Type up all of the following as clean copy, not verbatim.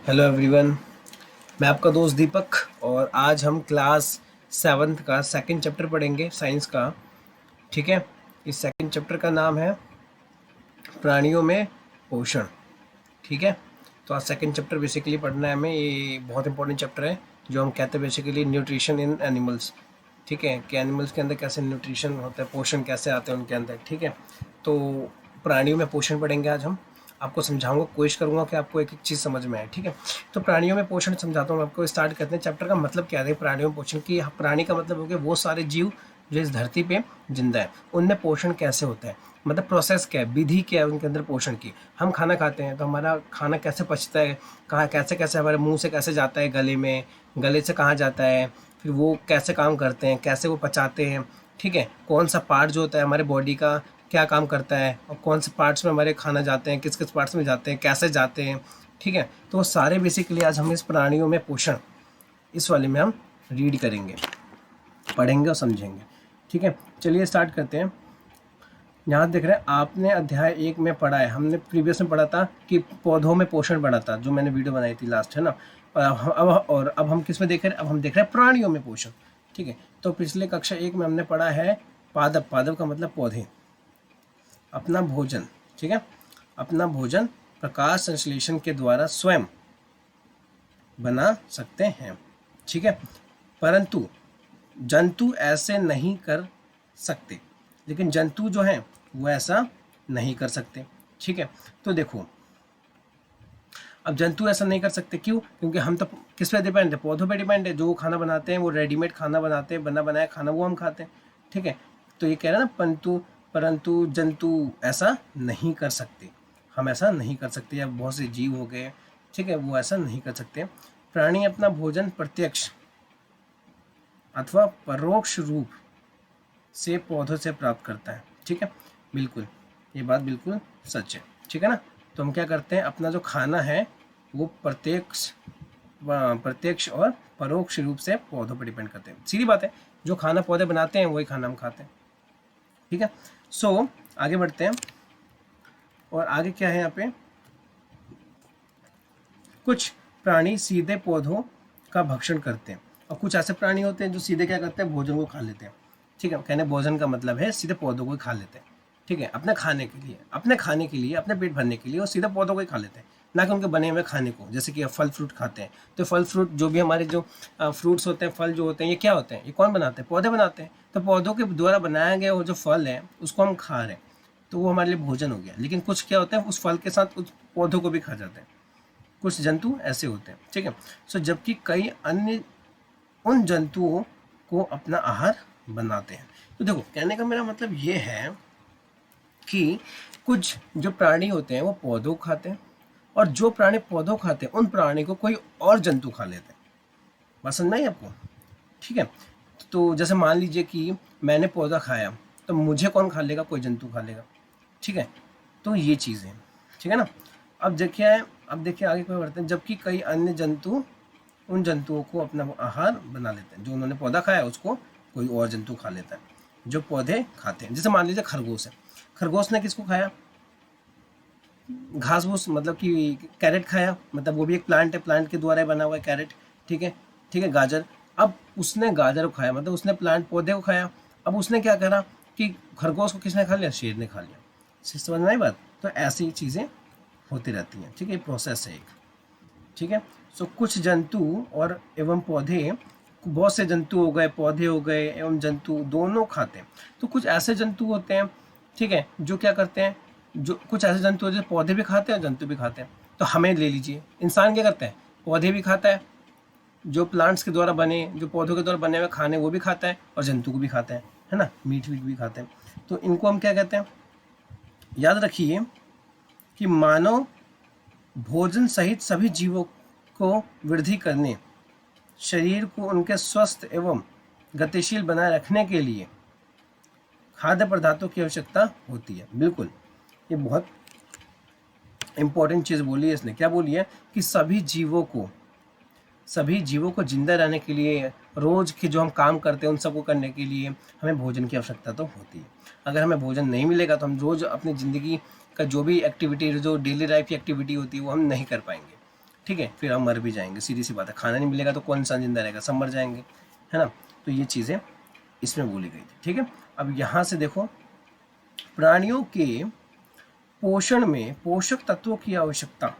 Hello everyone. मैं आपका दोस्त दीपक और आज हम क्लास 7th का सेकंड चैप्टर पढ़ेंगे साइंस का। ठीक है, इस सेकंड चैप्टर का नाम है प्राणियों में पोषण। ठीक है, तो आज सेकंड चैप्टर बेसिकली पढ़ना है हमें। ये बहुत इंपॉर्टेंट चैप्टर है जो हम कहते हैं बेसिकली न्यूट्रिशन इन एनिमल्स। ठीक है, कि एनिमल्स के अंदर कैसे न्यूट्रिशन होता है, पोषण कैसे आते हैं उनके अंदर। ठीक है, तो प्राणियों में पोषण पढ़ेंगे आज हम। आपको समझाऊंगा, कोशिश करूंगा कि आपको एक एक चीज़ समझ में आए। ठीक है, तो प्राणियों में पोषण समझाता हूँ मैं आपको। स्टार्ट करते हैं। चैप्टर का मतलब क्या है प्राणियों में पोषण की। प्राणी का मतलब हो गया वो सारे जीव जो इस धरती पे जिंदा है, उनमें पोषण कैसे होता है, मतलब प्रोसेस क्या है, विधि क्या है उनके अंदर पोषण की। हम खाना खाते हैं तो हमारा खाना कैसे पचता है, कहाँ कैसे कैसे हमारे मुंह से कैसे जाता है गले में, गले से कहाँ जाता है, फिर वो कैसे काम करते हैं, कैसे वो पचाते हैं। ठीक है, कौन सा पार्ट जो होता है हमारे बॉडी का क्या काम करता है, और कौन से पार्ट्स में हमारे खाना जाते हैं, किस किस पार्ट्स में जाते हैं, कैसे जाते हैं। ठीक है, तो वो सारे बेसिकली आज हम इस प्राणियों में पोषण इस वाले में हम रीड करेंगे, पढ़ेंगे और समझेंगे। ठीक है, चलिए स्टार्ट करते हैं। यहाँ देख रहे हैं आपने अध्याय 1 में पढ़ा है, हमने प्रीवियस में पढ़ा था कि पौधों में पोषण पढ़ा था, जो मैंने वीडियो बनाई थी लास्ट, है ना। अब हम किस में देख रहे हैं, अब हम देख रहे हैं प्राणियों में पोषण। ठीक है, तो पिछले कक्षा 1 में हमने पढ़ा है पादप। पादप का मतलब पौधे। अपना भोजन, ठीक है, अपना भोजन प्रकाश संश्लेषण के द्वारा स्वयं बना सकते हैं। ठीक है, परंतु जंतु ऐसे नहीं कर सकते। लेकिन जंतु जो हैं वो ऐसा नहीं कर सकते। ठीक है, तो देखो अब जंतु ऐसा नहीं कर सकते क्यों? क्योंकि हम तो किस पे डिपेंड है, पौधों पे डिपेंड है। जो खाना बनाते हैं वो रेडीमेड खाना बनाते हैं, बना बनाया खाना वो हम खाते हैं। ठीक है, तो ये कह रहे हैं ना, परंतु परंतु जंतु ऐसा नहीं कर सकते। हम ऐसा नहीं कर सकते, या बहुत से जीव हो गए, ठीक है, वो ऐसा नहीं कर सकते। प्राणी अपना भोजन प्रत्यक्ष अथवा परोक्ष रूप से पौधों से प्राप्त करता है। ठीक है, बिल्कुल, ये बात बिल्कुल सच है। ठीक है ना, तो हम क्या करते हैं, अपना जो खाना है वो प्रत्यक्ष और परोक्ष रूप से पौधों पर डिपेंड करते हैं। सीधी बात है, जो खाना पौधे बनाते हैं वही खाना हम खाते हैं। ठीक है, सो आगे बढ़ते हैं। और आगे क्या है यहाँ पे, कुछ प्राणी सीधे पौधों का भक्षण करते हैं, और कुछ ऐसे प्राणी होते हैं जो सीधे क्या करते हैं, भोजन को खा लेते हैं। ठीक है, कहने भोजन का मतलब है सीधे पौधों को खा लेते हैं। ठीक है, अपने खाने के लिए, अपने पेट भरने के लिए वो सीधे पौधों को ही खा लेते हैं, ना कि उनके बने हुए खाने को। जैसे कि फल फ्रूट खाते हैं, तो फल फ्रूट जो भी हमारे जो फ्रूट्स होते हैं, फल जो होते हैं, ये क्या होते हैं, ये कौन बनाते हैं, पौधे बनाते हैं। तो पौधों के द्वारा बनाया गया वो जो फल है उसको हम खा रहे हैं, तो वो हमारे लिए भोजन हो गया। लेकिन कुछ क्या होता है, उस फल के साथ उस पौधों को भी खा जाते हैं। कुछ जंतु ऐसे होते हैं। ठीक है, सो जबकि कई अन्य उन जंतुओं को अपना आहार बनाते हैं। तो देखो, कहने का मेरा मतलब ये है कि कुछ जो प्राणी होते हैं वो पौधों को खाते हैं, और जो प्राणी पौधों खाते हैं उन प्राणी को कोई और जंतु खा लेते हैं। बात समझ में आई आपको? ठीक है, तो जैसे मान लीजिए कि मैंने पौधा खाया, तो मुझे कौन खा लेगा, कोई जंतु खा लेगा। ठीक है, तो ये चीज़ें, ठीक है ना। अब देखिए आगे कोई बढ़ते हैं। जबकि कई अन्य जंतु उन जंतुओं को अपना आहार बना लेते हैं। जो उन्होंने पौधा खाया उसको कोई और जंतु खा लेता है, जो पौधे खाते हैं। जैसे मान लीजिए खरगोश है, खरगोश ने किसको खाया, घास फूस, मतलब कि कैरेट खाया, मतलब वो भी एक प्लांट है, प्लांट के द्वारा बना हुआ है कैरेट। ठीक है, ठीक है, गाजर। अब उसने गाजर को खाया, मतलब उसने प्लांट पौधे को खाया। अब उसने क्या करा कि खरगोश को किसने खा लिया, शेर ने खा लिया। समझ में आई बात? तो ऐसी चीज़ें होती रहती हैं। ठीक है, प्रोसेस है एक। ठीक है, सो कुछ जंतु और एवं पौधे, बहुत से जंतु हो गए, पौधे हो गए एवं जंतु दोनों खाते हैं। तो कुछ ऐसे जंतु होते हैं, ठीक है, जो क्या करते हैं, जो कुछ ऐसे जंतु होते हैं पौधे भी खाते हैं जंतु भी खाते हैं। तो हमें ले लीजिए, इंसान क्या करता है, पौधे भी खाता है, जो प्लांट्स के द्वारा बने, जो पौधों के द्वारा बने हुए खाने वो भी खाता है, और जंतु को भी खाता है ना, मीट वीट भी खाते हैं। तो इनको हम क्या कहते हैं, याद रखिए कि मानव भोजन सहित सभी जीवों को वृद्धि करने, शरीर को उनके स्वस्थ एवं गतिशील बनाए रखने के लिए खाद्य पदार्थों की आवश्यकता होती है। बिल्कुल, ये बहुत इंपॉर्टेंट चीज़ बोली है इसने। क्या बोली है कि सभी जीवों को जिंदा रहने के लिए, रोज के जो हम काम करते हैं उन सबको करने के लिए हमें भोजन की आवश्यकता तो होती है। अगर हमें भोजन नहीं मिलेगा तो हम रोज अपनी ज़िंदगी का जो भी एक्टिविटी, जो डेली लाइफ की एक्टिविटी होती है वो हम नहीं कर पाएंगे। ठीक है, फिर हम मर भी जाएंगे, सीधी सी बात है, खाना नहीं मिलेगा तो कौन इंसान जिंदा रहेगा, सब मर जाएंगे, है ना। तो ये चीज़ें इसमें बोली गई थी, ठीक है। अब यहाँ से देखो, प्राणियों के पोषण में पोषक तत्वों की आवश्यकता,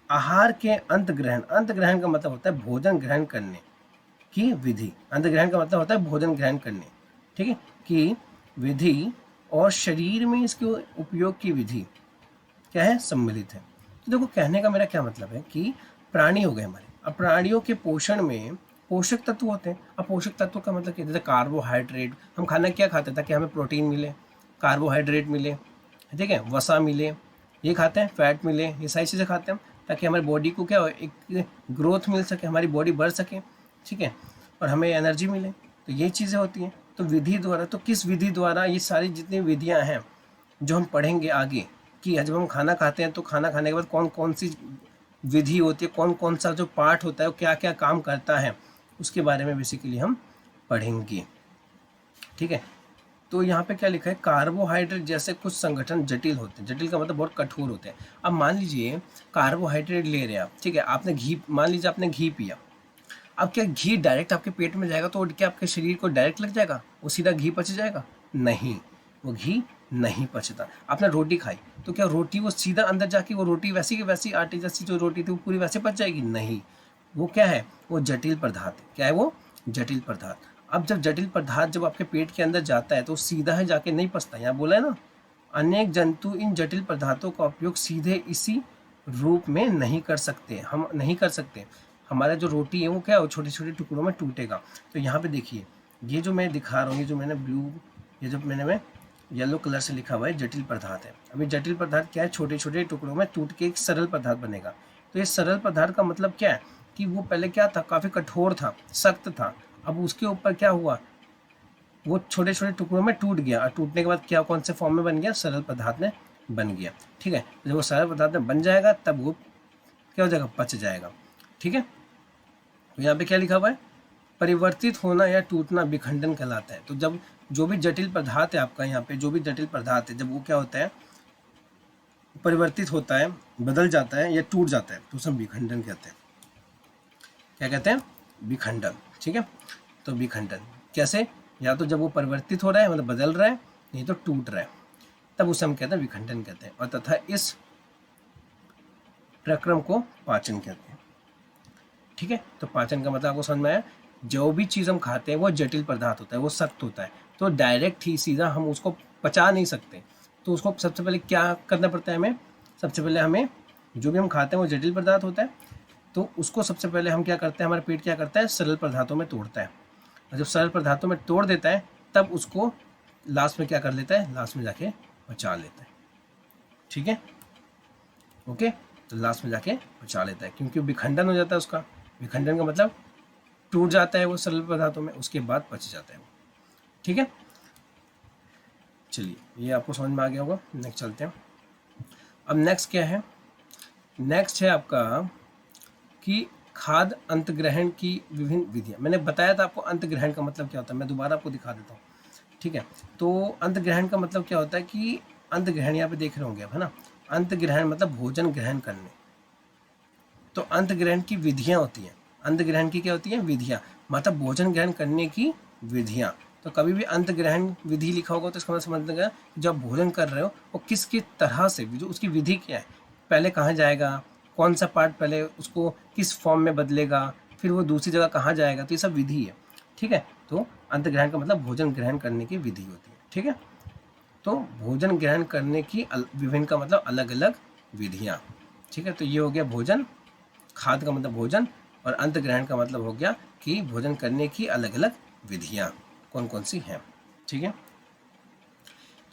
आहार के अंत ग्रहण का मतलब होता है भोजन ग्रहण करने की विधि, अंत ग्रहण का मतलब होता है भोजन ग्रहण करने, ठीक है, की विधि और शरीर में इसके उपयोग की विधि क्या है, सम्मिलित है। तो देखो, कहने का मेरा क्या मतलब है कि प्राणी हो गए हमारे, अब प्राणियों के पोषण में पोषक तत्व होते हैं। अब पोषक तत्व का मतलब क्या, जैसे कार्बोहाइड्रेट, हम खाना क्या खाते हैं ताकि हमें प्रोटीन मिले, कार्बोहाइड्रेट मिले, ठीक है, वसा मिले, ये खाते हैं, फैट मिले, ये सारी चीज़ें खाते हैं ताकि हमारी बॉडी को क्या हो, एक ग्रोथ मिल सके, हमारी बॉडी बढ़ सके, ठीक है, और हमें एनर्जी मिले। तो ये चीज़ें होती हैं। तो विधि द्वारा, तो किस विधि द्वारा, ये सारी जितनी विधियां हैं जो हम पढ़ेंगे आगे, कि जब हम खाना खाते हैं तो खाना खाने के बाद कौन कौन सी विधि होती है, कौन कौन सा जो पार्ट होता है वो क्या क्या काम करता है, उसके बारे में बेसिकली हम पढ़ेंगे, ठीक है। तो यहाँ पे क्या लिखा है, कार्बोहाइड्रेट जैसे कुछ संगठन जटिल होते हैं, जटिल का मतलब बहुत कठोर होते हैं। अब मान लीजिए कार्बोहाइड्रेट ले रहे हैं आप, ठीक है, आपने घी, मान लीजिए आपने घी पिया, अब क्या घी डायरेक्ट आपके पेट में जाएगा तो क्या आपके शरीर को डायरेक्ट लग जाएगा, वो सीधा घी पच जाएगा? नहीं, वो घी नहीं पचता। आपने रोटी खाई तो क्या रोटी वो सीधा अंदर जाके वो रोटी वैसी की वैसी आटे जैसी जो रोटी थी वो पूरी वैसे पच जाएगी? नहीं, वो क्या है, वो जटिल पदार्थ है। क्या है वो? जटिल पदार्थ। अब जब जटिल पदार्थ जब आपके पेट के अंदर जाता है तो सीधा है जाके नहीं पचता। यहाँ बोला है ना, अनेक जंतु इन जटिल पदार्थों का उपयोग सीधे इसी रूप में नहीं कर सकते, हम नहीं कर सकते। हमारा जो रोटी है वो क्या है, छोटे छोटे टुकड़ों में टूटेगा। तो यहाँ पे देखिए, ये जो मैं दिखा रहा हूँ, ये जो मैंने ब्लू, ये जो मैंने येलो कलर से लिखा हुआ है जटिल पदार्थ है। अभी जटिल पदार्थ क्या है, छोटे छोटे टुकड़ों में टूट के एक सरल पदार्थ बनेगा। तो ये सरल पदार्थ का मतलब क्या है कि वो पहले क्या था, काफ़ी कठोर था, सख्त था, अब उसके ऊपर क्या हुआ, वो छोटे छोटे टुकड़ों में टूट गया, और टूटने के बाद क्या, कौन से फॉर्म में बन गया, सरल पदार्थ में बन गया, ठीक है। जब वो सरल पदार्थ में बन जाएगा तब वो क्या हो जाएगा, पच जाएगा, ठीक है। तो यहाँ पे क्या लिखा हुआ है, परिवर्तित होना या टूटना विखंडन कहलाता है। तो जब जो भी जटिल पदार्थ है आपका, यहाँ पे जो भी जटिल पदार्थ है, जब वो क्या होता है, परिवर्तित होता है, बदल जाता है या टूट जाता है, तो उसे विखंडन कहते हैं। क्या कहते हैं? विखंडन, ठीक है। तो विखंडन कैसे, या तो जब वो परिवर्तित हो रहा है मतलब बदल रहा है, नहीं तो टूट रहा है, तब उसे हम कहते हैं विखंडन कहते हैं। और तथा इस प्रक्रम को पाचन कहते हैं, ठीक है। तो पाचन का मतलब आपको समझ में आया, जो भी चीज़ हम खाते हैं वो जटिल पदार्थ होता है, वो सख्त होता है, तो डायरेक्ट ही सीधा हम उसको पचा नहीं सकते। तो उसको सबसे पहले क्या करना पड़ता है हमें, सबसे पहले हमें, जो भी हम खाते हैं वो जटिल पदार्थ होता है, तो उसको सबसे पहले हम क्या करते हैं, हमारा पेट क्या करता है, सरल पदार्थों में तोड़ता है, और जब सरल पदार्थों में तोड़ देता है तब उसको लास्ट में क्या कर लेता है, लास्ट में जाके पचा लेता है, ठीक है, ओके। तो लास्ट में जाके पचा लेता है, क्योंकि विखंडन हो जाता है उसका। विखंडन का मतलब टूट जाता है वो सरल पदार्थों में, उसके बाद पच जाता है वो, ठीक है। चलिए, ये आपको समझ में आ गया होगा। नेक्स्ट चलते हैं। अब नेक्स्ट क्या है, नेक्स्ट है आपका कि खाद्य अंतग्रहण की विभिन्न विधियां। मैंने बताया था आपको अंतग्रहण का मतलब क्या होता है, मैं दोबारा आपको दिखा देता हूँ, ठीक है। तो अंतग्रहण का मतलब क्या होता है कि अंतग्रहण यहाँ पे देख रहे होंगे आप, है ना। अंतग्रहण मतलब भोजन ग्रहण करने। तो अंतग्रहण की विधियां होती हैं, अंतग्रहण की क्या होती है, विधियां, मतलब भोजन ग्रहण करने की विधियां। तो कभी भी अंतग्रहण विधि लिखा होगा तो इसका मतलब समझ लेगा जब भोजन कर रहे हो वो किस किस तरह से, जो उसकी विधि क्या है, पहले कहाँ जाएगा, कौन सा पार्ट पहले उसको किस फॉर्म में बदलेगा, फिर वो दूसरी जगह कहाँ जाएगा, तो ये सब विधि है, ठीक है। तो अंतग्रहण का मतलब भोजन ग्रहण करने की विधि होती है, ठीक है। तो भोजन ग्रहण करने की विभिन्न का मतलब अलग अलग विधियाँ, ठीक है। तो ये हो गया भोजन, खाद्य का मतलब भोजन, और अंतग्रहण का मतलब हो गया कि भोजन करने की अलग अलग विधियाँ कौन कौन सी हैं, ठीक है।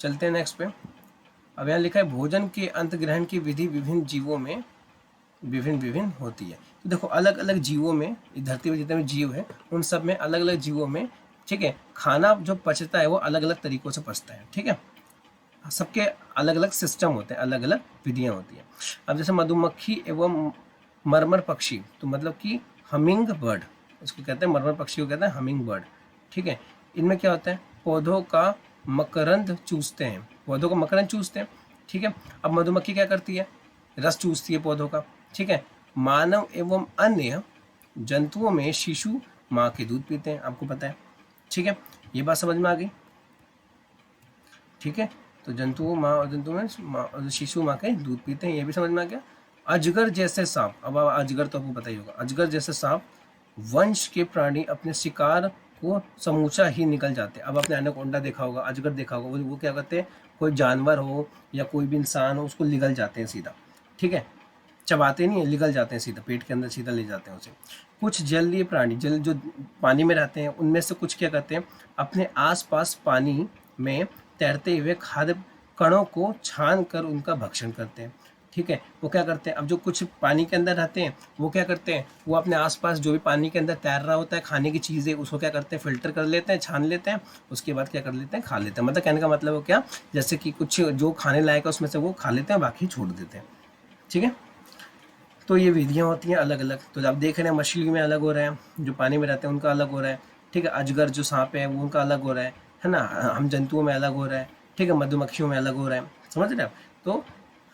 चलते हैं नेक्स्ट पे। अब यहाँ लिखा है भोजन के अंतग्रहण की विधि विभिन्न जीवों में विभिन्न होती है। तो देखो, अलग अलग जीवों में, इस धरती पर जितने भी जीव हैं उन सब में, अलग अलग जीवों में, ठीक है, खाना जो पचता है वो अलग अलग तरीक़ों से पचता है, ठीक है। सबके अलग अलग सिस्टम होते हैं, अलग अलग विधियाँ होती हैं। अब जैसे मधुमक्खी एवं मरमर पक्षी, तो मतलब कि हमिंग बर्ड, इसको कहते हैं, मरमर पक्षी को कहते हैं हमिंग बर्ड, ठीक है। इनमें क्या होता है, पौधों का मकरंद चूसते हैं, पौधों का मकरंद चूसते हैं, ठीक है। अब मधुमक्खी क्या करती है, रस चूसती है पौधों का, ठीक है। मानव एवं अन्य जंतुओं में शिशु माँ के दूध पीते हैं, आपको पता है। ठीक है, ये बात समझ में आ गई। ठीक है, तो जंतुओं माँ और जंतुओं में शिशु माँ के दूध पीते हैं, ये भी समझ में आ गया। अजगर जैसे सांप, अब अजगर तो आपको पता ही होगा, अजगर जैसे सांप वंश के प्राणी अपने शिकार को समूचा ही निकल जाते हैं। अब आपने एनाकोंडा देखा होगा, अजगर देखा होगा, वो क्या करते हैं, कोई जानवर हो या कोई भी इंसान हो उसको निगल जाते हैं सीधा। ठीक है, चबाते नहीं है, निगल जाते हैं सीधा, पेट के अंदर सीधा ले जाते हैं उसे। कुछ जलीय प्राणी, जल जो पानी में रहते हैं, उनमें से कुछ क्या करते हैं, अपने आसपास पानी में तैरते हुए खाद्य कणों को छान कर उनका भक्षण करते हैं। ठीक है, वो क्या करते हैं, अब जो कुछ पानी के अंदर रहते हैं वो क्या करते हैं, वो अपने आसपास जो भी पानी के अंदर तैर रहा होता है खाने की चीज़ें, उसको क्या करते हैं, फिल्टर कर लेते हैं, छान लेते हैं, उसके बाद क्या कर लेते हैं, खा लेते हैं। मतलब कहने का मतलब वो क्या, जैसे कि कुछ जो खाने लायक है उसमें से वो खा लेते हैं, बाकी छोड़ देते हैं। ठीक है, तो ये विधियाँ होती हैं अलग अलग। तो आप देख रहे हैं मछली में अलग हो रहा है, जो पानी में रहते हैं उनका अलग हो रहा है। ठीक है, अजगर जो सांप है वो उनका अलग हो रहा है ना, हम जंतुओं में अलग हो रहा है। ठीक है, मधुमक्खियों में अलग हो रहा है, समझ रहे हैं आप। तो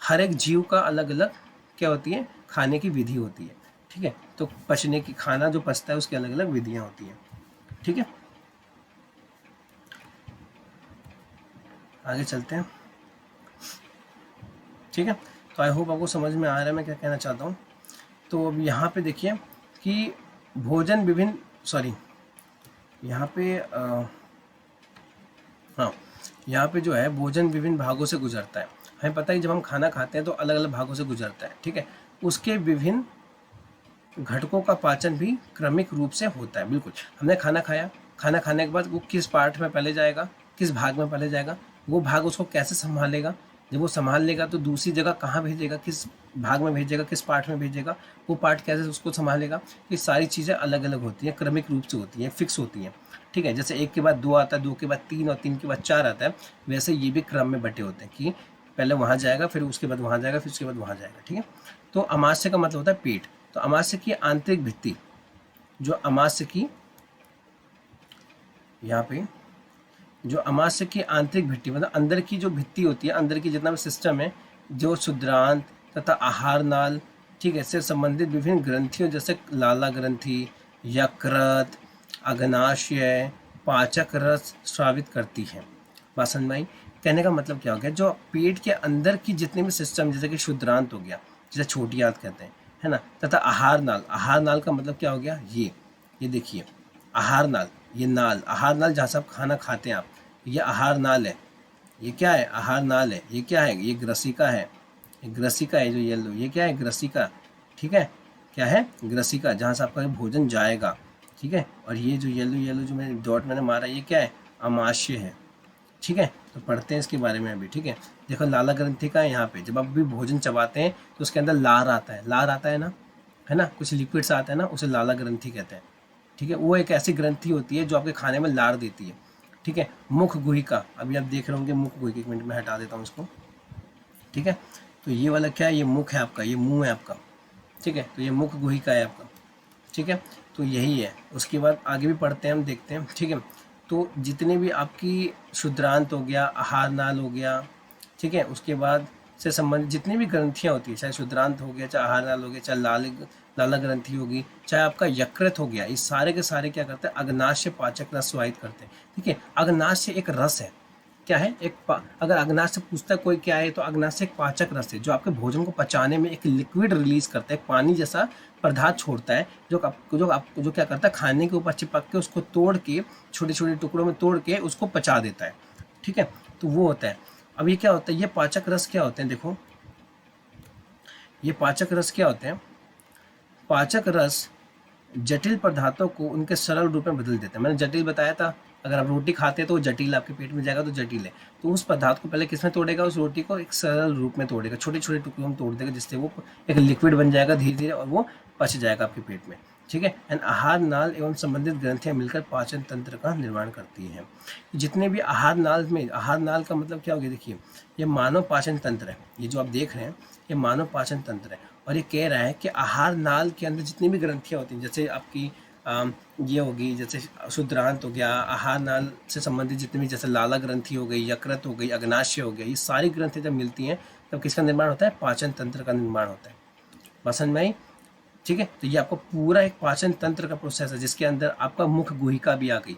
हर एक जीव का अलग अलग क्या होती है, खाने की विधि होती है। ठीक है, तो पचने की, खाना जो पचता है उसकी अलग अलग विधियाँ होती हैं। ठीक है, आगे चलते हैं। ठीक है, तो आई होप आपको समझ में आ रहा है मैं क्या कहना चाहता हूँ। तो अब यहाँ पे देखिए कि भोजन विभिन्न, सॉरी यहाँ पे हाँ, यहाँ पे जो है भोजन विभिन्न भागों से गुजरता है। हमें पता है कि जब हम खाना खाते हैं तो अलग अलग भागों से गुजरता है। ठीक है, उसके विभिन्न घटकों का पाचन भी क्रमिक रूप से होता है। बिल्कुल, हमने खाना खाया, खाना खाने के बाद वो किस पार्ट में पहले जाएगा, किस भाग में पहले जाएगा, वो भाग उसको कैसे संभालेगा, जब वो संभाल लेगा तो दूसरी जगह कहाँ भेजेगा, किस भाग में भेजेगा, किस पार्ट में भेजेगा, वो पार्ट कैसे उसको संभालेगा। ये सारी चीज़ें अलग अलग होती हैं, क्रमिक रूप से होती हैं, फिक्स होती हैं। ठीक है, जैसे एक के बाद दो आता है, दो के बाद तीन और तीन के बाद चार आता है, वैसे ये भी क्रम में बटे होते हैं कि पहले वहाँ जाएगा, फिर उसके बाद वहाँ जाएगा, फिर उसके बाद वहाँ जाएगा। ठीक है, तो अमाशय का मतलब होता है पेट। तो अमाशय की आंतरिक भित्ति, जो अमाशय की, यहाँ पे जो अमाशय की आंतरिक भित्ति मतलब अंदर की जो भित्ति होती है, अंदर की जितना भी सिस्टम है, जो क्षुद्रांत तथा आहार नाल, ठीक है, से संबंधित विभिन्न ग्रंथियों जैसे लाला ग्रंथि, यकृत, अग्नाशय, पाचक रस स्रावित करती है। बात समझ में आई? कहने का मतलब क्या हो गया, जो पेट के अंदर की जितने भी सिस्टम, जैसे कि क्षुद्रांत हो गया, जैसे छोटी आंत कहते हैं, है ना, तथा आहार नाल, आहार नाल का मतलब क्या हो गया, ये देखिए आहार नाल, ये नाल, आहार नाल जहाँ से आप खाना खाते हैं आप, ये आहार नाल है। ये क्या है, आहार नाल है। ये क्या है, ये ग्रसिका है, ये ग्रसिका है जो येलो, ये क्या है, ग्रसिका। ठीक है, क्या है, ग्रसिका, जहाँ से आपका भोजन जाएगा। ठीक है, और ये जो येलो येलो जो मैंने डॉट मैंने मारा, ये क्या है, अमाशय है। ठीक है, तो पढ़ते हैं इसके बारे में अभी। ठीक है, देखो लाला ग्रंथि का है यहाँ पे, जब आप भी भोजन चबाते हैं तो उसके अंदर लार आता है, लार आता है ना, कुछ लिक्विड्स आते हैं ना, उसे लाला ग्रंथि कहते हैं। ठीक है, वो एक ऐसी ग्रंथि होती है जो आपके खाने में लार देती है। ठीक है, मुख गुहिका, अभी आप देख रहे होंगे मुख गुहिका, एक मिनट में हटा देता हूँ इसको। ठीक है, तो ये वाला क्या है, ये मुख है आपका, ये मुंह है आपका। ठीक है, तो ये मुख गुहिका है आपका। ठीक है, तो यही है। उसके बाद आगे भी पढ़ते हैं, हम देखते हैं। ठीक है, तो जितने भी आपकी क्षुद्रांत हो गया, आहार नाल हो गया, ठीक है, उसके बाद से संबंधित जितनी भी ग्रंथियाँ होती है, चाहे क्षुद्रांत हो गया, चाहे आहार नाल हो गया, चाहे लाला ग्रंथि होगी, चाहे आपका यकृत हो गया, ये सारे के सारे क्या करते हैं, अग्नाशय पाचक रस स्वाहित करते हैं। ठीक है, अग्नाशय एक रस है, क्या है, अगर अग्नाशय पूछता है कोई क्या है, तो अग्नाशय एक पाचक रस है जो आपके भोजन को पचाने में एक लिक्विड रिलीज करता है, एक पानी जैसा पदार्थ छोड़ता है, जो क्या करता है, खाने के ऊपर चिपक के उसको तोड़ के छोटे छोटे टुकड़ों में तोड़ के उसको पचा देता है। ठीक है, तो वो होता है। अब ये क्या होता है, ये पाचक रस क्या होते हैं, देखो ये पाचक रस क्या होते हैं, पाचक रस जटिल पदार्थों को उनके सरल रूप में बदल देते हैं। मैंने जटिल बताया था, अगर आप रोटी खाते हैं तो जटिल आपके पेट में जाएगा, तो जटिल है। तो उस पदार्थ को पहले किसमें तोड़ेगा, उस रोटी को एक सरल रूप में तोड़ेगा, छोटे छोटे टुकड़ों में तोड़ देगा, जिससे वो एक लिक्विड बन जाएगा धीरे धीरे, और वो पच जाएगा आपके पेट में। ठीक है, एंड आहार नाल एवं संबंधित ग्रंथियां मिलकर पाचन तंत्र का निर्माण करती हैं। जितने भी आहार नाल में, आहार नाल का मतलब क्या हो गया, देखिए ये मानव पाचन तंत्र है, ये जो आप देख रहे हैं ये मानव पाचन तंत्र है। और ये कह रहा है कि आहार नाल के अंदर जितनी भी ग्रंथियां होती हैं, जैसे आपकी ये होगी, जैसे शुद्रांत हो गया, आहार नाल से संबंधित जितनी भी, जैसे लाला ग्रंथि हो गई, यकृत हो गई, अग्नाशय हो गया, ये सारी ग्रंथियां जब मिलती हैं तब किसका निर्माण होता है, पाचन तंत्र का निर्माण होता है। पसंद में आई? ठीक है। तो ये आपको पूरा एक पाचन तंत्र का प्रोसेस है जिसके अंदर आपका मुख गुहिका भी आ गई,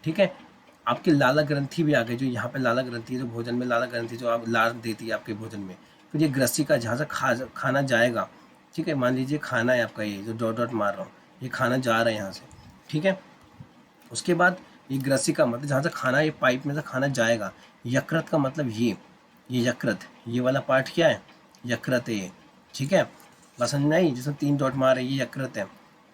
ठीक है, आपकी लाला ग्रंथि भी आ गई, जो यहाँ पे लाला ग्रंथि है, जो भोजन में लाला ग्रंथि जो आप लार देती है आपके भोजन में। फिर ये ग्रसिका जहाँ से खाना जाएगा, ठीक है, मान लीजिए खाना है आपका, ये जो डॉट डॉट मार रहा हूँ, ये खाना जा रहा है यहाँ से, ठीक है। उसके बाद ये ग्रसिका मतलब जहाँ से खाना, ये पाइप में से खाना जाएगा। यकृत का मतलब ये यकृत, ये वाला पार्ट क्या है, यकृत है ये, ठीक है, बस समझ में आई, जिसमें 3 डॉट मार है, ये यकृत है,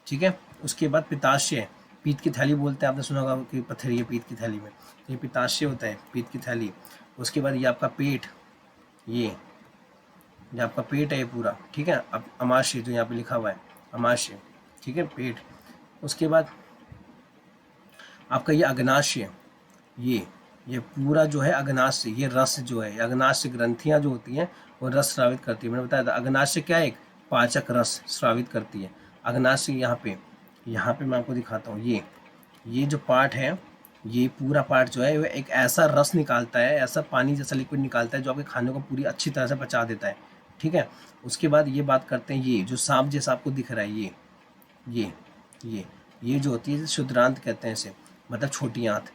ठीक है। उसके बाद पित्ताशय, पीत की थैली बोलते हैं, आपने सुना होगा कि पत्थर है पीत की थैली में, ये पित्ताशय होता है, पीत की थैली। उसके बाद ये आपका पेट, ये आपका पेट है ये पूरा, ठीक है। अब अमाशय जो यहाँ पे लिखा हुआ है, अमाशय, ठीक है, पेट। उसके बाद आपका ये अग्नाशय, ये पूरा जो है अग्नाशय, ये रस जो है, अग्नाशय ग्रंथियाँ जो होती हैं वो रस स्रावित करती है। मैंने बताया था अग्नाशय क्या है, एक पाचक रस स्रावित करती है। अग्नाशय यहाँ पे मैं आपको दिखाता हूँ, ये जो पार्ट है, ये पूरा पार्ट जो है वो एक ऐसा रस निकालता है, ऐसा पानी जैसा लिक्विड निकालता है जो आपके खाने को पूरी अच्छी तरह से पचा देता है, ठीक है। उसके बाद ये बात करते हैं, ये जो सांप जैसा आपको दिख रहा है, ये जो होती है शुद्रांत कहते हैं इसे, मतलब छोटी आंत,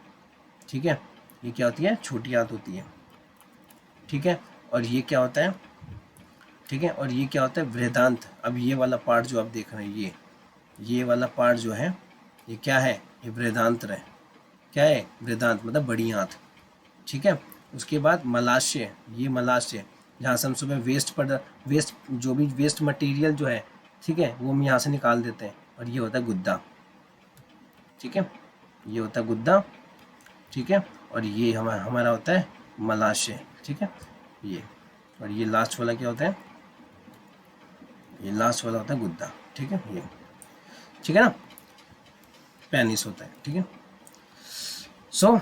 ठीक है। ये क्या होती है, छोटी आंत होती है, ठीक है। और ये क्या होता है, ठीक है, और ये क्या होता है, वृहदांत। अब ये वाला पार्ट जो आप देख रहे हैं, ये वाला पार्ट जो है, ये क्या है, ये वृहदांत्र है, क्या है, वृहदांत मतलब बड़ी आंत, ठीक है। उसके बाद मलाशय, ये मलाशय जहाँ से हम सुबह वेस्ट जो भी वेस्ट मटेरियल जो है, ठीक है, वो हम यहाँ से निकाल देते हैं। और ये होता है गुद्दा, ठीक है, ये होता है गुद्दा, ठीक है। और ये हमारा होता है मलाशय, ठीक है, ये। और ये लास्ट वाला क्या होता है, ये लास्ट वाला होता है गुद्दा, ठीक है, ये, ठीक है ना, पेनिस होता है, ठीक है। सो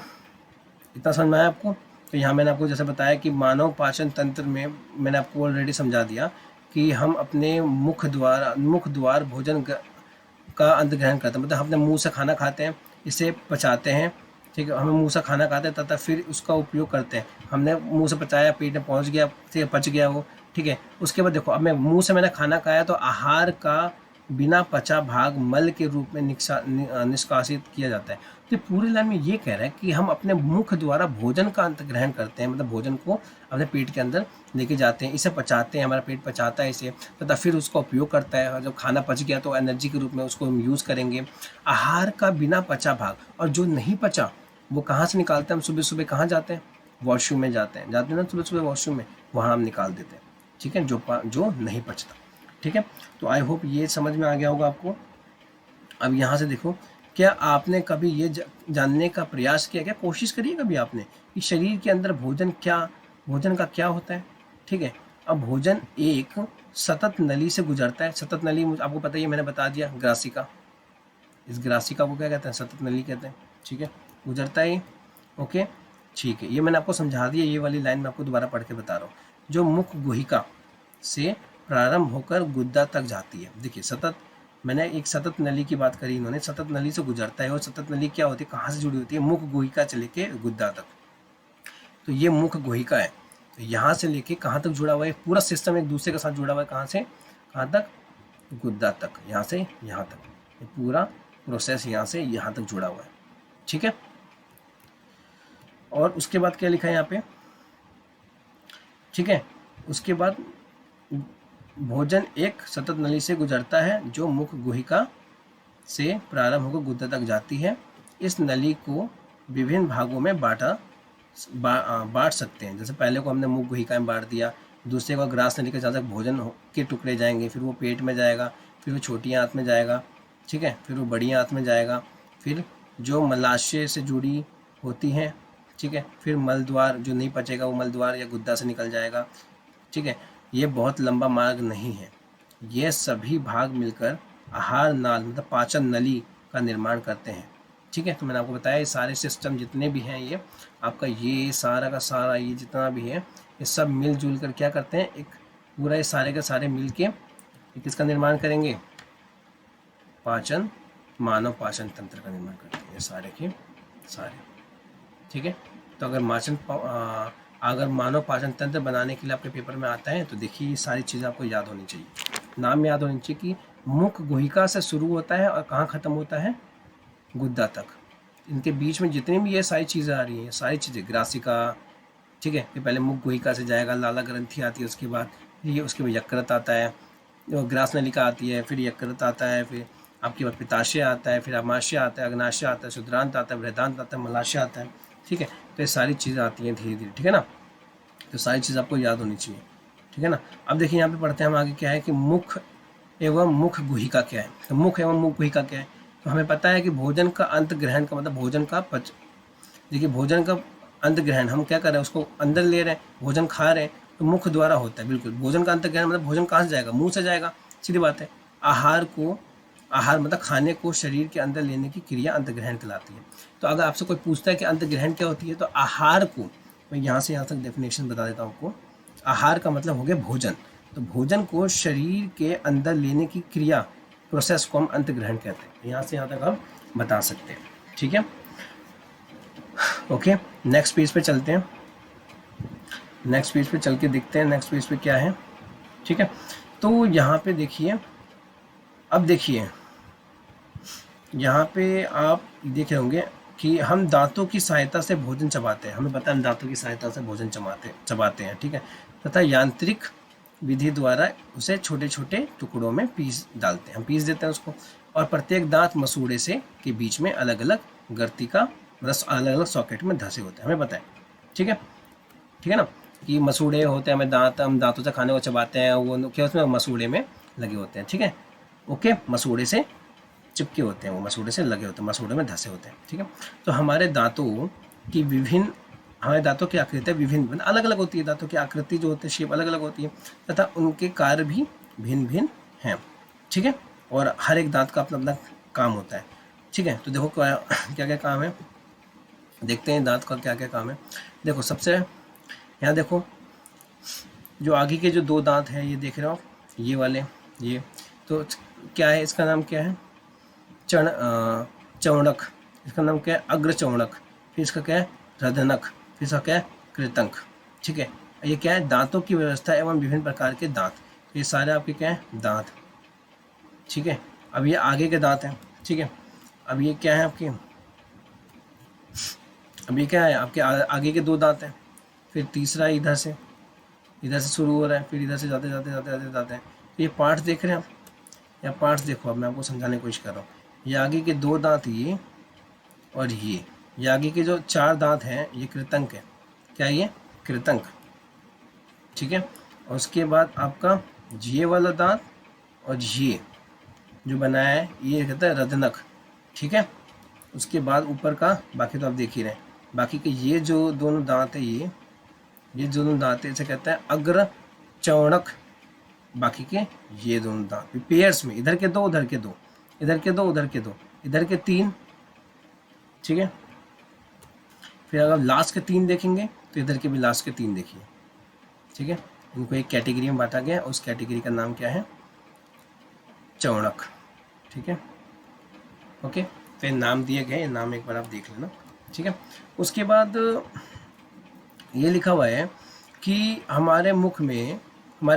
इतना समझ में आया आपको। तो यहाँ मैंने आपको जैसे बताया कि मानव पाचन तंत्र में मैंने आपको ऑलरेडी समझा दिया कि हम अपने मुख द्वार भोजन का अंत ग्रहण करते हैं, मतलब हम अपने मुंह से खाना खाते हैं, इसे पचाते हैं, ठीक है, हमें मुंह से खाना खाते हैं तथा फिर उसका उपयोग करते हैं। हमने मुंह से पचाया, पेट में पहुंच गया, ठीक है, पच गया वो, ठीक है। उसके बाद देखो, अब मैं मुंह से मैंने खाना खाया तो आहार का बिना पचा भाग मल के रूप में निष्कासित किया जाता है। तो पूरी लाइन में ये कह रहा है कि हम अपने मुख द्वारा भोजन का अंत ग्रहण करते हैं, मतलब भोजन को अपने पेट के अंदर लेके जाते हैं, इसे पचाते हैं, हमारा पेट पचाता है इसे, तथा फिर उसका उपयोग करता है। और जब खाना पच गया तो एनर्जी के रूप में उसको हम यूज़ करेंगे। आहार का बिना पचा भाग, और जो नहीं पचा वो कहाँ से निकालते हैं हम, सुबह सुबह कहाँ जाते हैं, वॉशरूम में जाते हैं ना सुबह सुबह वॉशरूम में, वहाँ हम निकाल देते हैं, ठीक है, जो नहीं पचता, ठीक है। तो आई होप ये समझ में आ गया होगा आपको। अब यहाँ से देखो, क्या आपने कभी ये जानने का प्रयास किया, क्या कोशिश करी है कभी आपने कि शरीर के अंदर भोजन का क्या होता है, ठीक है। अब भोजन एक सतत नली से गुजरता है। सतत नली आपको पता ही, मैंने बता दिया, ग्रासिका, इस ग्रासिका को क्या कहते हैं, सतत नली कहते हैं, ठीक है, गुजरता है, ओके, ठीक है। ये मैंने आपको समझा दिया, ये वाली लाइन मैं आपको दोबारा पढ़ के बता रहा हूँ। जो मुख गुहिका से प्रारंभ होकर गुद्दा तक जाती है। देखिए, सतत, मैंने एक सतत नली की बात करी, इन्होंने सतत नली से गुजरता है। और सतत नली क्या होती है, कहाँ से जुड़ी होती है, मुख गुहिका से लेके गुद्दा तक। तो ये मुख गुहिका है, तो यहाँ से लेके कहाँ तक जुड़ा हुआ है, पूरा सिस्टम एक दूसरे के साथ जुड़ा हुआ है, कहाँ से कहाँ तक, गुद्दा तक, यहाँ से यहाँ तक, ये पूरा प्रोसेस यहाँ से यहाँ तक जुड़ा हुआ है, ठीक है। और उसके बाद क्या लिखा है यहाँ पे, ठीक है, उसके बाद भोजन एक सतत नली से गुजरता है जो मुख गुहिका से प्रारंभ होकर गुद्दा तक जाती है। इस नली को विभिन्न भागों में बांट सकते हैं। जैसे पहले को हमने मुख गुहिका में बांट दिया, दूसरे को ग्रास नली के साथ भोजन के टुकड़े जाएंगे, फिर वो पेट में जाएगा, फिर वो छोटी आंत में जाएगा, ठीक है, फिर वो बड़ी आंत में जाएगा, फिर जो मलाशय से जुड़ी होती हैं, ठीक है, फिर मल द्वार, जो नहीं पचेगा वो मल द्वार या गुद्दा से निकल जाएगा, ठीक है। ये बहुत लंबा मार्ग नहीं है, ये सभी भाग मिलकर आहार नाल मतलब पाचन नली का निर्माण करते हैं, ठीक है। तो मैंने आपको बताया ये सारे सिस्टम जितने भी हैं, ये आपका ये सारा का सारा ये जितना भी है, ये सब मिलजुल कर क्या करते हैं, एक पूरा ये सारे के सारे मिल के किसका निर्माण करेंगे, मानव पाचन तंत्र का निर्माण करते हैं, ये सारे के सारे, ठीक है। तो अगर मानव पाचन तंत्र बनाने के लिए आपके पेपर में आता है तो देखिए ये सारी चीज़ें आपको याद होनी चाहिए। नाम याद होना चाहिए कि मुख गुहिका से शुरू होता है और कहाँ ख़त्म होता है, गुद्दा तक। इनके बीच में जितनी भी ये सारी चीज़ें आ रही हैं, सारी चीज़ें, ग्रासिका, ठीक है, ये पहले मुख गुहिका से जाएगा, लाला ग्रंथि आती है, उसके बाद ये, उसके बाद यकृत आता है, ग्रास नलिका आती है, फिर यकृत आता है, फिर आपके पास पिताशय आता है, फिर अमाशय आता है, अग्नाशय आता है, शुद्रांत आता है, बृहदांत आता है, मलाशय आता है, ठीक है। तो ये सारी चीज़ें आती हैं धीरे धीरे, ठीक है ना। तो सारी चीज़ आपको याद होनी चाहिए, ठीक है ना। अब देखिए यहाँ पे पढ़ते हैं हम आगे, क्या है कि मुख एवं मुख गुहिका क्या है। तो मुख एवं मुख गुहिका क्या है, तो हमें पता है कि भोजन का अंत ग्रहण का मतलब भोजन का पच, देखिए भोजन का अंत ग्रहण हम क्या कर रहे हैं, उसको अंदर ले रहे हैं, भोजन खा रहे हैं, तो मुख द्वारा होता है। बिल्कुल, भोजन का अंत ग्रहण मतलब भोजन कहाँ से जाएगा, मुंह से जाएगा, सीधी बात है। आहार मतलब खाने को शरीर के अंदर लेने की क्रिया अंत ग्रहण कहलाती है। तो अगर आपसे कोई पूछता है कि अंत ग्रहण क्या होती है, तो आहार को मैं यहाँ से यहाँ तक डेफिनेशन बता देता हूँ आपको। आहार का मतलब हो गया भोजन, तो भोजन को शरीर के अंदर लेने की क्रिया, प्रोसेस को हम अंत ग्रहण कहते हैं। यहाँ से यहाँ तक हम बता सकते हैं, ठीक है। ओके, नेक्स्ट पेज पे चलते हैं, नेक्स्ट पेज पे चल के देखते हैं नेक्स्ट पेज पे क्या है, ठीक है। तो यहाँ पे देखिए, अब देखिए यहाँ पे आप देख रहे होंगे कि हम दांतों की सहायता से भोजन चबाते हैं, हमें पता है हम दांतों की सहायता से भोजन चबाते हैं, ठीक है, तथा यांत्रिक विधि द्वारा उसे छोटे छोटे टुकड़ों में पीस डालते हैं, हम पीस देते हैं उसको, और प्रत्येक दांत मसूड़े से के बीच में अलग अलग गर्ती का रस, अलग अलग सॉकेट में धंसे होते हैं, हमें पता है, ठीक है, ठीक है ना, कि मसूड़े होते हैं, हमें दांत, हम दांतों से खाने को चबाते हैं, वो क्या उसमें मसूड़े में लगे होते हैं, ठीक है, ओके, मसूड़े से चिपके होते हैं, वो मसूड़े से लगे होते हैं, मसूड़े में धंसे होते हैं, ठीक है। तो हमारे दांतों की विभिन्न, हमारे दांतों की आकृति विभिन्न अलग अलग होती है, दांतों की आकृति जो होती है, शेप अलग अलग होती है, तथा उनके कार्य भी भिन्न भिन्न हैं, ठीक है, और हर एक दांत का अपना अपना काम होता है, ठीक है। तो देखो क्या क्या काम है, देखते हैं दांत का क्या क्या काम है। देखो सबसे यहाँ देखो, जो आगे के जो दो दांत हैं, ये देख रहे हो, ये वाले, ये तो क्या है, इसका नाम क्या है, चौणक, इसका नाम क्या है, अग्र चौणक, फिर इसका क्या है, रदनक, फिर इसका क्या है, कृतंक, ठीक है। ये क्या है, दांतों की व्यवस्था एवं विभिन्न प्रकार के दांत, तो ये सारे आपके क्या है, दांत, ठीक है। अब ये आगे के दांत हैं, ठीक है। अब ये क्या है आपके, अब ये क्या है आपके आगे के दो दांत हैं, फिर तीसरा इधर से शुरू हो रहा है, फिर इधर से जाते जाते जाते जाते जाते हैं। ये पार्ट्स देख रहे हैं आप, या पार्ट्स देखो, अब मैं आपको समझाने की कोशिश कर रहा हूँ। ये आगे के दो दांत, ये और ये आगे के जो चार दांत हैं, ये कृतंक है, क्या ये, कृतंक, ठीक है। और उसके बाद आपका ये वाला दांत और ये जो बनाया है, ये कहता है रदनक, ठीक है। उसके बाद ऊपर का बाकी तो आप देख ही रहे हैं, बाकी के ये जो दोनों दांत है, ये दोनों दांत इसे कहते हैं अग्र चौणक, बाकी के ये दोनों दांत पेयर्स में, इधर के दो, उधर के दो, इधर के दो, उधर के दो, इधर के तीन, ठीक है। फिर अगर लास्ट के तीन देखेंगे तो इधर के भी लास्ट के तीन देखिए, ठीक है। इनको एक कैटेगरी में बांटा गया, उस कैटेगरी का नाम क्या है, चौणक, ठीक है, ओके। फिर नाम दिए गए, नाम एक बार आप देख लेना, ठीक है। उसके बाद ये लिखा हुआ है कि हमारे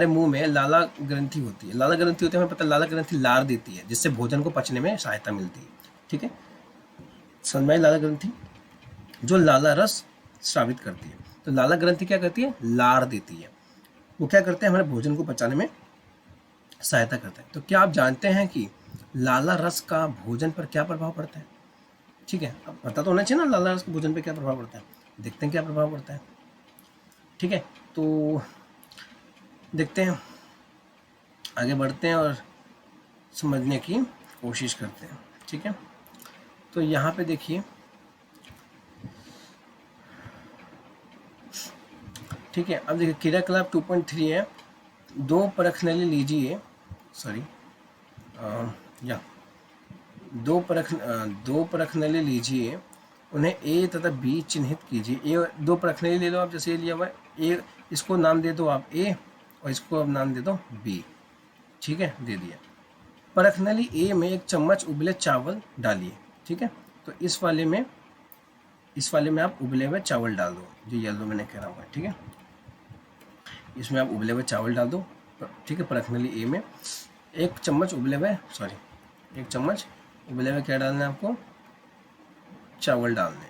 मुंह में लाला ग्रंथि होती है, लाला ग्रंथि होती है, हमें पता है, लाला ग्रंथि लार देती है, जिससे भोजन को पचने में सहायता मिलती है, ठीक है। समझ में, लाला ग्रंथि जो लाला रस स्रावित करती है, तो लाला ग्रंथि क्या करती है, लार देती है, वो क्या करते हैं, हमारे भोजन को पचाने में सहायता करता है। तो क्या आप जानते हैं कि लाला रस का भोजन पर क्या प्रभाव पड़ता है, ठीक है। अब पता तो होना चाहिए ना लाला रस का भोजन पर क्या प्रभाव पड़ता है, देखते हैं क्या प्रभाव पड़ता है, ठीक है। तो देखते हैं, आगे बढ़ते हैं और समझने की कोशिश करते हैं, ठीक है। तो यहाँ पे देखिए, ठीक है। अब देखिए क्रियाकलाप 2.3 है, दो परखनली लीजिए, सॉरी या दो परखनली लीजिए, उन्हें ए तथा बी चिन्हित कीजिए। ए, दो परखनली ले लो आप, जैसे ये लिया हुआ है ए, इसको नाम दे दो आप ए, और इसको अब नाम दे दो बी, ठीक है, दे दिया। परखनली ए में एक चम्मच उबले चावल डालिए, ठीक है। तो इस वाले में आप उबले हुए चावल डाल दो, जो येलो मैंने कह रहा हुआ है, ठीक है। इसमें आप उबले हुए चावल डाल दो, ठीक है, परखनली ए में 1 चम्मच उबले हुए 1 चम्मच उबले हुए क्या डालना है आपको, चावल डालने,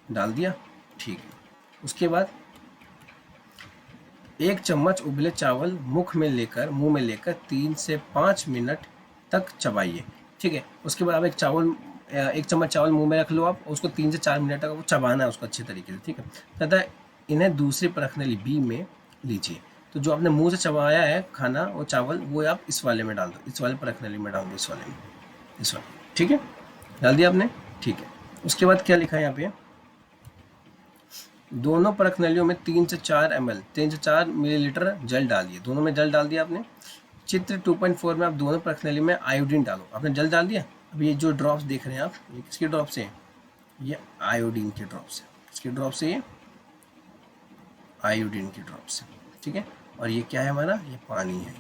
डाल दिया, ठीक है। उसके बाद 1 चम्मच उबले चावल मुंह में लेकर 3 से 5 मिनट तक चबाइए, ठीक है। उसके बाद आप 1 चम्मच चावल मुंह में रख लो, आप उसको 3 से 4 मिनट तक वो चबाना है उसको अच्छे तरीके से, ठीक है। तथा इन्हें दूसरी परखनली बी में लीजिए। तो जो आपने मुंह से चबाया है खाना वो चावल, वो आप इस वाले में डाल दो, इस वाले परखनली में डाल दो, इस वाले में, इस वाले, ठीक है, डाल दिया आपने, ठीक है। उसके बाद क्या लिखा है यहाँ पे, दोनों परखनलियों में 3 से 4 मिलीलीटर जल डालिए, दोनों में जल डाल दिया आपने। चित्र 2.4 में आप दोनों परखनली में आयोडीन डालो, आपने जल डाल दिया। अब ये जो ड्रॉप्स देख रहे हैं आप, ये किसके ड्रॉप से हैं, ये आयोडीन के ड्रॉप से, किसके ड्रॉप से, ये आयोडीन के ड्रॉप से, ठीक है। और ये क्या है हमारा, ये पानी है,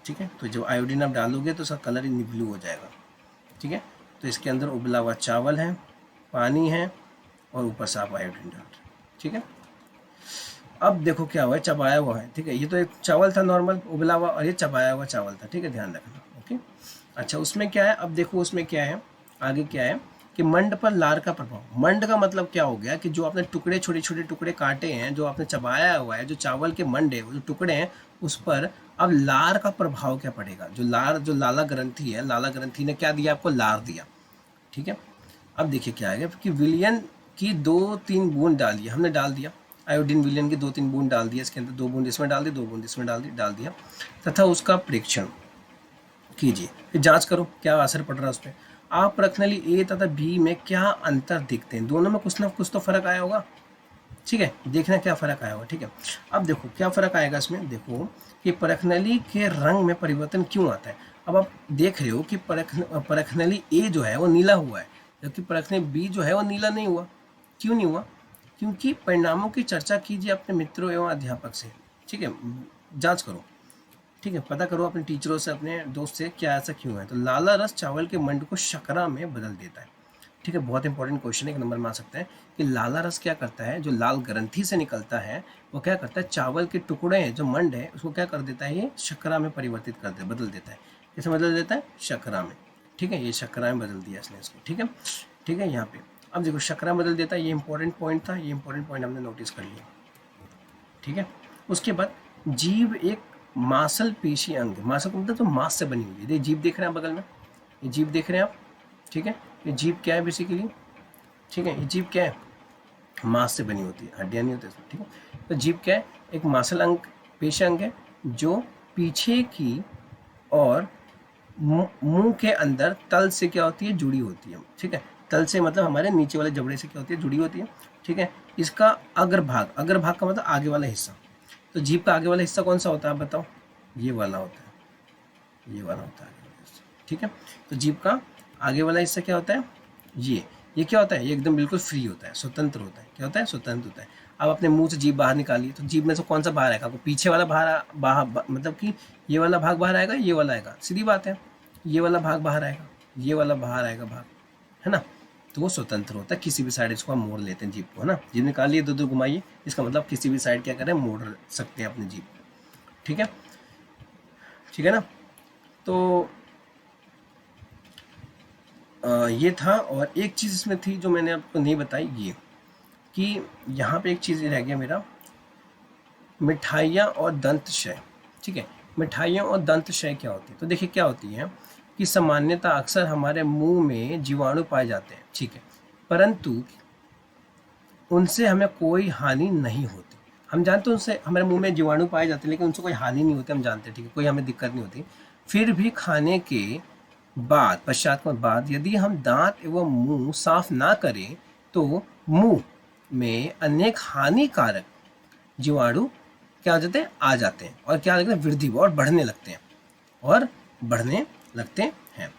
ठीक है। तो जब आयोडीन आप डालोगे तो उसका कलर ब्लू हो जाएगा, ठीक है। तो इसके अंदर उबला हुआ चावल है, पानी है और ऊपर से आप आयोडीन डाल रहे हैं, ठीक है। अब देखो क्या हुआ है, चबाया हुआ है, ठीक है। ये तो एक चावल था नॉर्मल उबला हुआ, और ये चबाया हुआ चावल था, ठीक है, ध्यान रखना, ओके। अच्छा, उसमें क्या है, अब देखो उसमें क्या है, आगे क्या है कि मंड पर लार का प्रभाव। मंड का मतलब क्या हो गया कि जो आपने टुकड़े, छोटे छोटे टुकड़े काटे हैं, जो आपने चबाया हुआ है, जो चावल के मंड है, वो जो टुकड़े हैं, उस पर अब लार का प्रभाव क्या पड़ेगा। जो लाला ग्रंथि है, लाला ग्रंथि ने क्या दिया आपको, लार दिया, ठीक है। अब देखिए क्या है कि विलियन की 2-3 बूंद डालिए, हमने डाल दिया आयोडीन, विलियन की 2-3 बूंद डाल दिया, इसके अंदर 2 बूंद इसमें डाल दी, 2 बूंद इसमें डाल दिया, तथा उसका परीक्षण कीजिए, फिर जांच करो क्या असर पड़ रहा है उस पर। आप परखनली ए तथा बी में क्या अंतर दिखते हैं, दोनों में कुछ ना कुछ तो फर्क आया होगा, ठीक है, देखना क्या फ़र्क आया होगा, ठीक है। अब देखो क्या फ़र्क आएगा इसमें, देखो कि परखनली के रंग में परिवर्तन क्यों आता है। अब आप देख रहे हो कि परखनली ए जो है वो नीला हुआ है, जबकि परखनली बी जो है वो नीला नहीं हुआ। क्यों नहीं हुआ, क्योंकि परिणामों की चर्चा कीजिए अपने मित्रों एवं अध्यापक से, ठीक है, जांच करो, ठीक है, पता करो अपने टीचरों से, अपने दोस्त से, क्या ऐसा क्यों है। तो लाला रस चावल के मंड को शकरा में बदल देता है, ठीक है, बहुत इंपॉर्टेंट क्वेश्चन है, 1 नंबर में आ सकता है कि लाला रस क्या करता है, जो लाल ग्रंथि से निकलता है वो क्या करता है, चावल के टुकड़े हैं, जो मंड है, उसको क्या कर देता है, ये शकरा में परिवर्तित कर दे, बदल देता है। कैसे बदल देता है, शकरा में, ठीक है, ये शकरा में बदल दिया इसने इसको, ठीक है, ठीक है। यहाँ पे अब देखो शकरा बदल देता है, ये इंपॉर्टेंट पॉइंट था, ये इंपॉर्टेंट पॉइंट हमने नोटिस कर लिया, ठीक है। उसके बाद जीभ एक मांसल पेशी अंग, मांसल मतलब तो मांस से बनी हुई है, ये जीभ देख रहे हैं बगल में, ये जीभ देख रहे हैं आप, ठीक है। ये जीभ क्या है बेसिकली, ठीक है, ये जीभ क्या है, मांस से बनी होती है, हड्डियां नहीं होती इसमें, ठीक है। तो जीभ क्या है, एक मांसल अंग, पेशी अंग है, जो पीछे की और मुंह के अंदर तल से क्या होती है, जुड़ी होती है, ठीक है। तल से मतलब हमारे नीचे वाले जबड़े से क्या होती है, जुड़ी होती है, ठीक है। इसका अग्रभाग का मतलब आगे वाला हिस्सा, तो जीभ का आगे वाला हिस्सा कौन सा होता है आप बताओ, ये वाला होता है, ये वाला होता है, ठीक है। तो जीभ का आगे वाला हिस्सा क्या होता है, ये क्या होता है, ये एकदम बिल्कुल फ्री होता है, स्वतंत्र होता है, क्या होता है, स्वतंत्र होता है। अब अपने मुंह से जीभ बाहर निकालिए, तो जीभ में से कौन सा बाहर आएगा, आपको पीछे वाला बाहर मतलब कि ये वाला भाग बाहर आएगा, ये वाला आएगा, सीधी बात है, ये वाला भाग बाहर आएगा, ये वाला बाहर आएगा भाग, है ना। तो वो स्वतंत्र होता है, किसी भी साइड इसको हम मोड़ लेते हैं जीभ को, है ना। जीभ निकालिए, दो घुमाइए, इसका मतलब किसी भी साइड क्या करें, मोड़ सकते हैं अपनी जीभ, ठीक है, ठीक है ना। तो ये था, और एक चीज़ इसमें थी जो मैंने आपको नहीं बताई, ये कि यहाँ पे एक चीज़ रह गया मेरा, मिठाइयाँ और दंतशय, ठीक है। मिठाइयाँ और दंतशय क्या होती है, तो देखिए क्या होती है कि सामान्यतः अक्सर हमारे मुंह में जीवाणु पाए जाते हैं, ठीक है, परंतु उनसे हमें कोई हानि नहीं होती। हम जानते हैं उनसे हमारे मुंह में जीवाणु पाए जाते हैं, लेकिन उनसे कोई हानि नहीं होती, हम जानते हैं, ठीक है, कोई हमें दिक्कत नहीं होती। फिर भी खाने के पश्चात यदि हम दांत एवं मुंह साफ ना करें तो मुंह में अनेक हानिकारक जीवाणु क्या हो जाते हैं, आ जाते हैं, और क्या लगता है, वृद्धि और बढ़ने लगते हैं, हैं,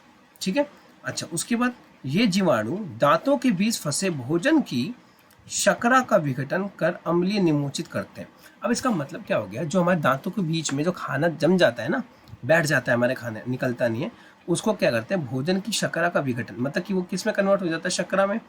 ठीक है। अच्छा, उसके बाद ये जीवाणु दांतों के बीच फंसे भोजन की शकरा का विघटन कर अम्लीय निमोचित करते हैं। अब इसका मतलब क्या हो गया, जो हमारे दांतों के बीच में जो खाना जम जाता है ना, बैठ जाता है हमारे खाने, निकलता नहीं है, उसको क्या करते हैं, भोजन की शकरा का विघटन, मतलब कि वो किस में कन्वर्ट हो जाता है, शकरा में।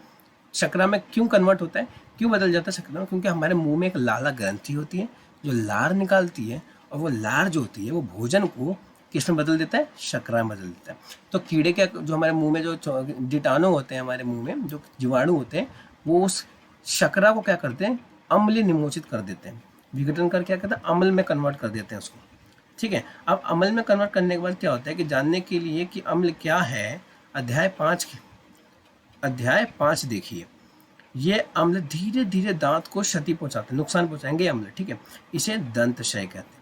शकरा में क्यों कन्वर्ट होता है, क्यों बदल जाता है शकरा में, क्योंकि हमारे मुंह में एक लाला ग्रंथि होती है जो लार निकालती है, और वो लार जो होती है वो भोजन को किस में बदल देता है, शर्करा में बदल देता है। तो कीड़े के जो हमारे मुंह में जो जीवाणु होते हैं, हमारे मुंह में जो जीवाणु होते हैं, वो उस शर्करा को क्या करते हैं, अम्ल निमोचित कर देते हैं, विघटन कर क्या करते हैं, अम्ल में कन्वर्ट कर देते हैं उसको। ठीक है, अब अम्ल में कन्वर्ट करने के बाद क्या होता है कि जानने के लिए कि अम्ल क्या है, अध्याय 5 देखिए। ये अम्ल धीरे धीरे दांत को क्षति पहुंचाते हैं, नुकसान पहुंचाएंगे अम्ल। ठीक है, इसे दंतक्षय कहते हैं।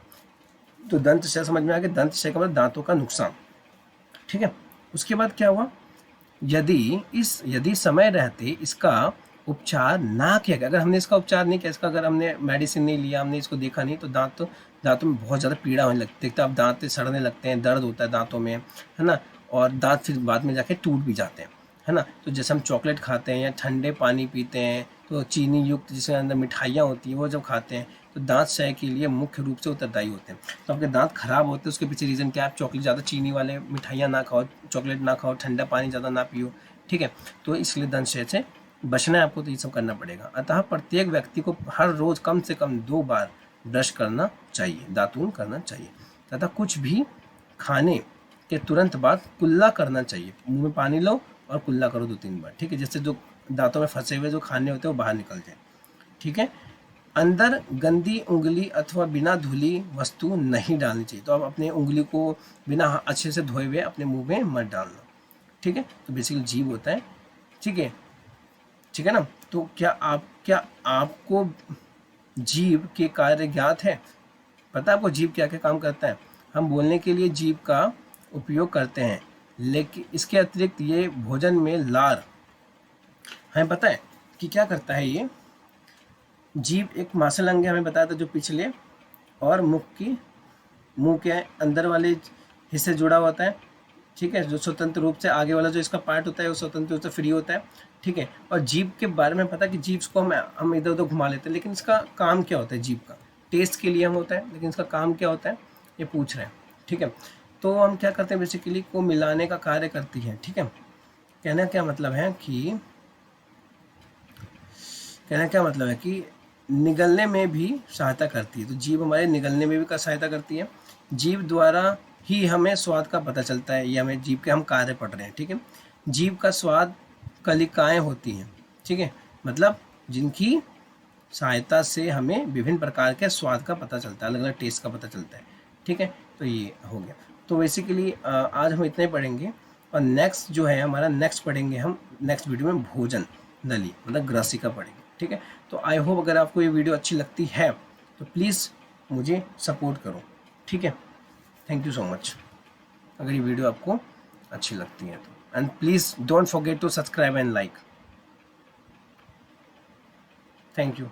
तो दंतक्षय समझ में आ गया, दंतक्षय का मतलब दांतों का नुकसान। ठीक है, उसके बाद क्या हुआ, यदि समय रहते इसका उपचार ना किया गया, अगर हमने इसका उपचार नहीं किया, इसका अगर हमने मेडिसिन नहीं लिया, हमने इसको देखा नहीं, तो दांतों में बहुत ज़्यादा पीड़ा होने लगती है। तो अब दांत सड़ने लगते हैं, दर्द होता है दांतों में, है ना, और दांत फिर बाद में जाके टूट भी जाते हैं, है ना। तो जैसे हम चॉकलेट खाते हैं या ठंडे पानी पीते हैं, तो चीनी युक्त जिसके अंदर मिठाइयाँ होती हैं, वो जब खाते हैं तो दांत क्षय के लिए मुख्य रूप से उत्तरदायी होते हैं। तो आपके दांत खराब होते हैं, उसके पीछे रीज़न क्या है, आप चॉकलेट ज़्यादा, चीनी वाले मिठाइयाँ ना खाओ, चॉकलेट ना खाओ, ठंडा पानी ज़्यादा ना पियो। ठीक है, तो इसलिए दंत क्षय से बचना है आपको, तो ये सब करना पड़ेगा। अतः प्रत्येक व्यक्ति को हर रोज़ कम से कम 2 बार ब्रश करना चाहिए, दातून करना चाहिए, तथा कुछ भी खाने के तुरंत बाद कुल्ला करना चाहिए। मुंह में पानी लो और कुल्ला करो 2-3 बार। ठीक है, जिससे जो दांतों में फंसे हुए जो खाने होते हैं वो बाहर निकल जाए। ठीक है, अंदर गंदी उंगली अथवा बिना धुली वस्तु नहीं डालनी चाहिए। तो आप अपने उंगली को बिना अच्छे से धोए हुए अपने मुंह में मत डालना। ठीक है, तो बेसिकली जीभ होता है। ठीक है, ठीक है ना। तो क्या आपको जीभ के कार्य ज्ञात है? पता है आपको जीभ क्या क्या काम करता है? हम बोलने के लिए जीभ का उपयोग करते हैं, लेकिन इसके अतिरिक्त ये भोजन में लार, हमें पता है कि क्या करता है। ये जीभ एक मांसल अंग है, हमें बताया था, जो पिछले और मुंह के अंदर वाले हिस्से जुड़ा होता है। ठीक है, जो स्वतंत्र रूप से आगे वाला जो इसका पार्ट होता है वो स्वतंत्र रूप से फ्री होता है। ठीक है, और जीभ के बारे में पता है कि जीभ को हम इधर उधर घुमा लेते हैं, लेकिन इसका काम क्या होता है जीभ का? टेस्ट के लिए हम होता है, लेकिन इसका काम क्या होता है ये पूछ रहे हैं। ठीक है, तो हम क्या करते हैं, बेसिकली को मिलाने का कार्य करती है। ठीक है, कहने क्या मतलब है कि निगलने में भी सहायता करती है। तो जीभ हमारे निगलने में भी सहायता करती है। जीभ द्वारा ही हमें स्वाद का पता चलता है, ये हमें जीभ के हम कार्य पढ़ रहे हैं। ठीक है, जीभ का स्वाद कलिकाएं होती हैं। ठीक है, मतलब जिनकी सहायता से हमें विभिन्न प्रकार के स्वाद का पता चलता है, अलग अलग टेस्ट का पता चलता है। ठीक है, तो ये हो गया। तो बेसिकली आज हम इतने पढ़ेंगे, और नेक्स्ट जो है हमारा, नेक्स्ट पढ़ेंगे हम नेक्स्ट वीडियो में भोजन नली, मतलब ग्रासिका पढ़ेंगे। ठीक है, तो आई होप अगर आपको ये वीडियो अच्छी लगती है तो प्लीज़ मुझे सपोर्ट करो। ठीक है, थैंक यू सो मच अगर ये वीडियो आपको अच्छी लगती है तो, and please don't forget to subscribe and like. Thank you.